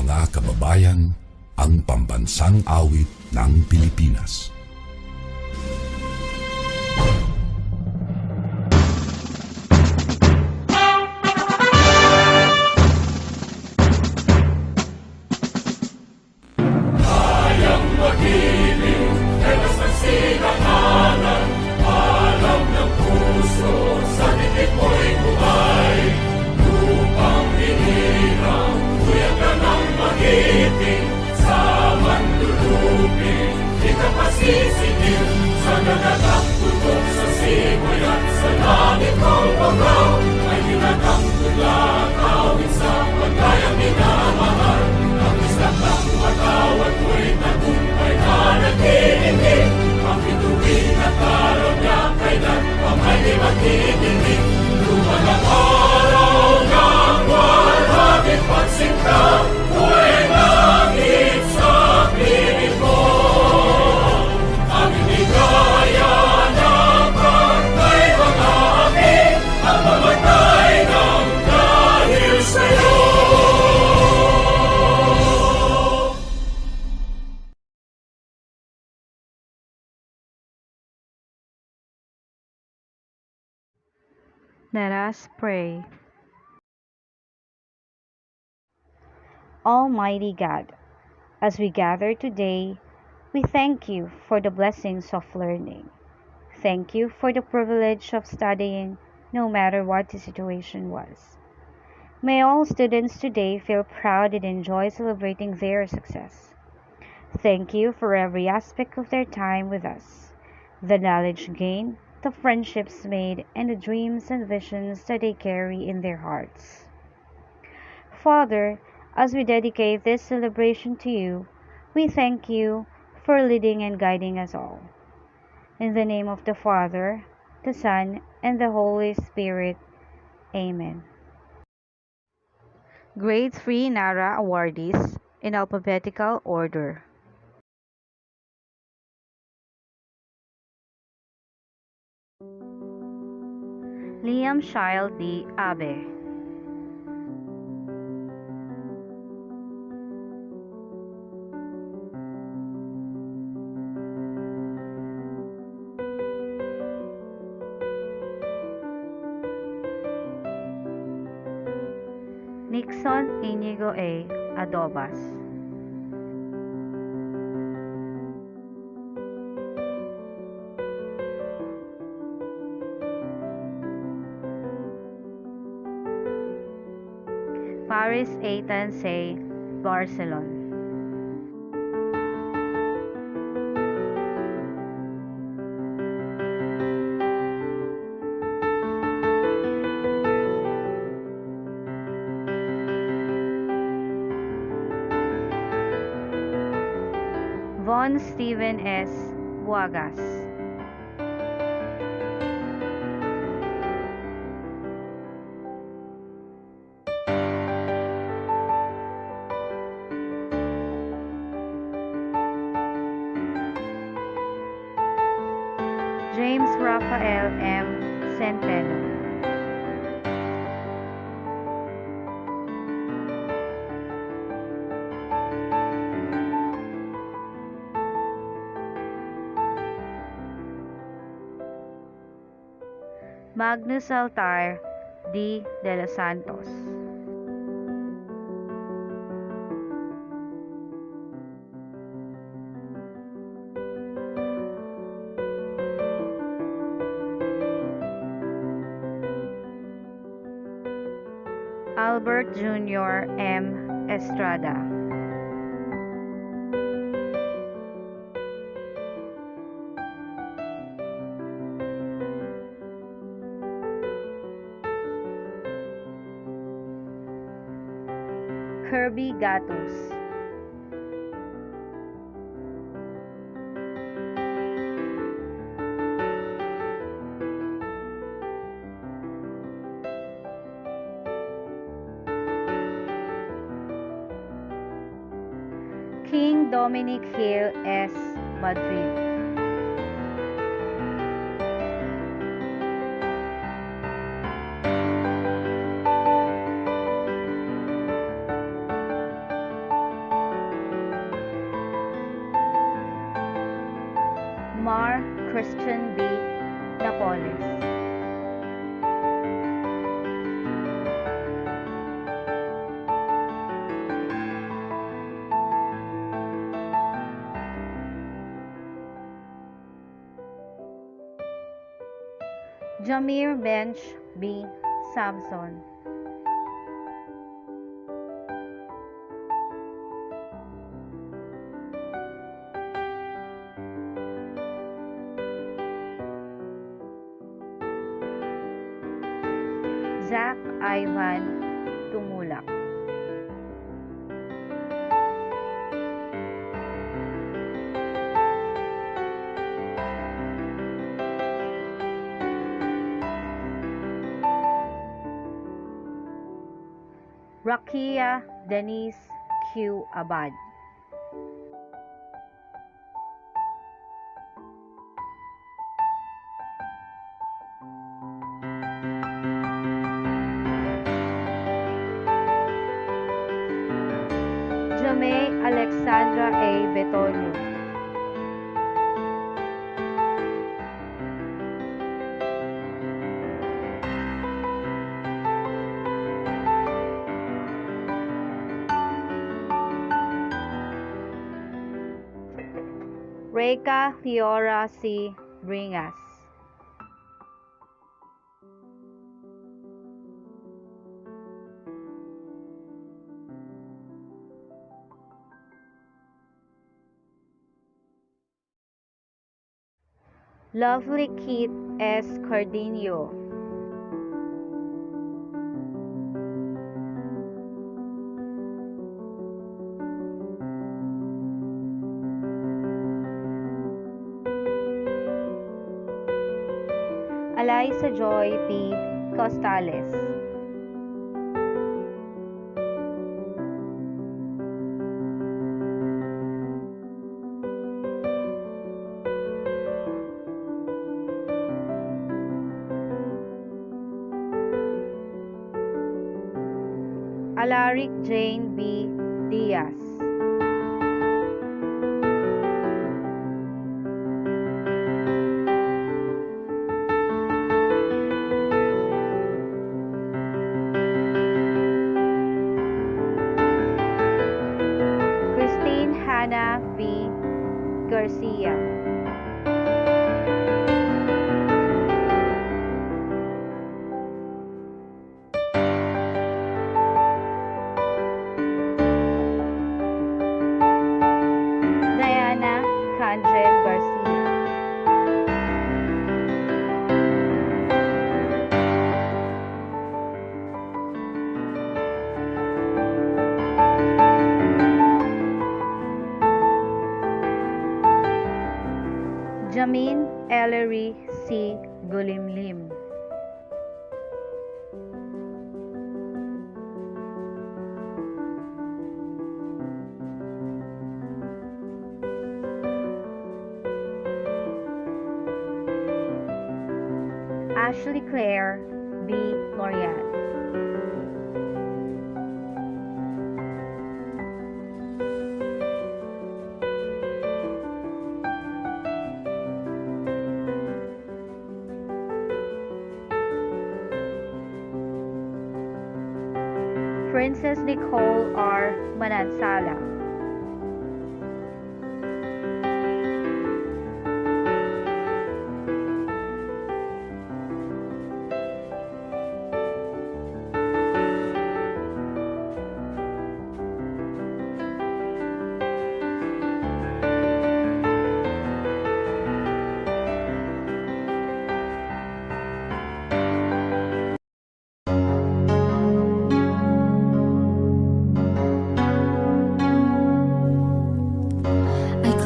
mga kababayan, ang pambansang awit ng Pilipinas. Let us pray. Almighty God, as we gather today, we thank you for the blessings of learning. Thank you for the privilege of studying, no matter what the situation was. May all students today feel proud and enjoy celebrating their success. Thank you for every aspect of their time with us, the knowledge gained, the friendships made, and the dreams and visions that they carry in their hearts. Father, as we dedicate this celebration to you, we thank you for leading and guiding us all. In the name of the Father, the Son, and the Holy Spirit. Amen. Grade 3 NARA awardees in alphabetical order. Liam Shile D. Abe. Nixon Inigo A. Adobas. Paris A. Tansay, Barcelona. Von Steven S. Buagas. James Raphael M. Centeno. Magnus Altar D. De Los Santos. Albert Jr. M. Estrada. Kirby Gatus. King Dominic Hill S. Madrid. Christian B. Napoles. Jamir Bench B. Samson. Zach Ivan Tumulak. Rakia Denise Q. Abad. Jame Alexandra A. Betonio. Reka Leora C. Bringas. Lovely Kit S. Cardinio. Eliza Joy P. Costales. Alaric Jane B. Diaz. Christine Hannah B. Garcia. Diana Candrel Garcia. Jamin Ellery C. Gulimlim. Ashley Claire B. Lorian. Princess Nicole R. Manansala.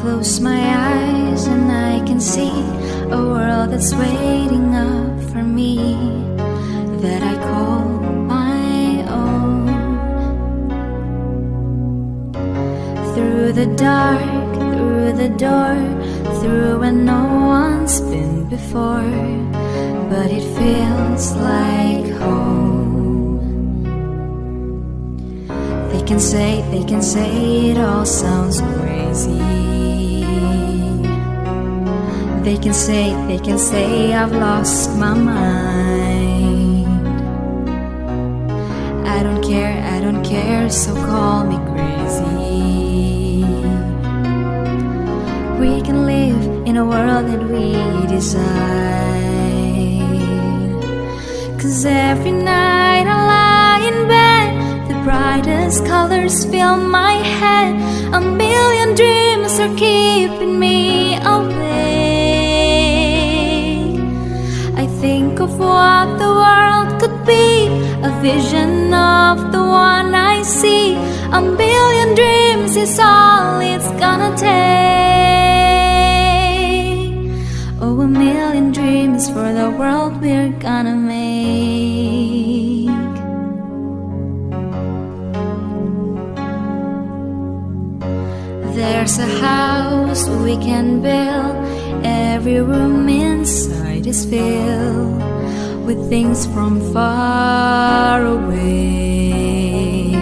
Close my eyes and I can see a world that's waiting up for me, that I call my own. Through the dark, through the door, through where no one's been before, but it feels like home. They can say it all sounds crazy. They can say I've lost my mind. I don't care, so call me crazy. We can live in a world that we design. 'Cause every night I lie in bed, the brightest colors fill my head. A million dreams are keeping me awake. I think of what the world could be, a vision of the one I see. A million dreams is all it's gonna take. Oh, a million dreams for the world we're gonna make. There's a house we can build, every room inside is filled with things from far away.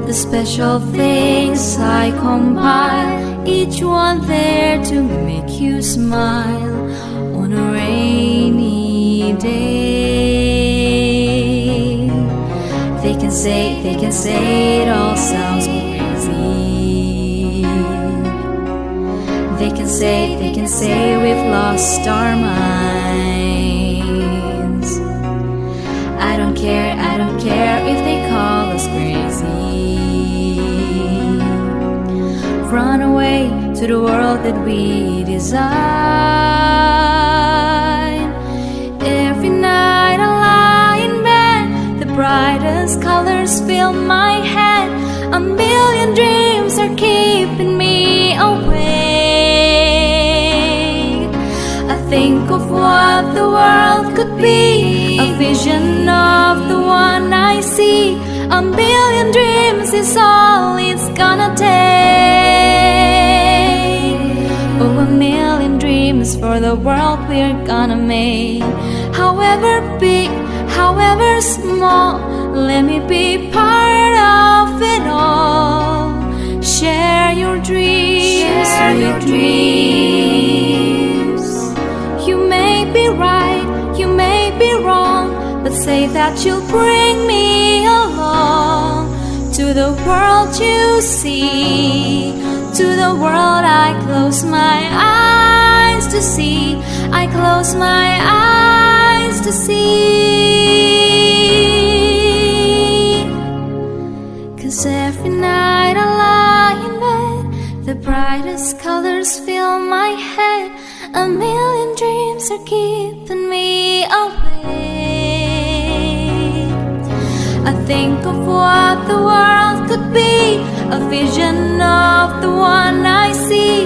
The special things I compile, each one there to make you smile on a rainy day. They can say it all sounds crazy. They can say we've lost our minds. I don't care if they call us crazy. Run away to the world that we design. Every night I lie in bed, the brightest colors fill my head. A million dreams are keeping me awake. I think of what the world could be, a vision of the one I see. A million dreams is all it's gonna take. Oh, a million dreams for the world we're gonna make. However big, however small, let me be part of it all. Share your dreams, share your dreams. You may be right, you may be wrong, but say that you'll bring me along to the world you see, to the world I close my eyes to see. I close my eyes to see. 'Cause every night I lie in bed, the brightest colors fill my head. A million dreams are keeping me awake. I think of what the world could be, a vision of the one I see.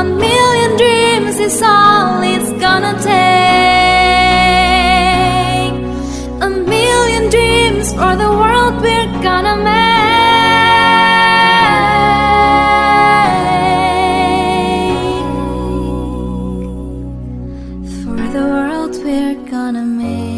A million dreams is all it's gonna take. A million dreams for the world we're gonna make. For the world we're gonna make.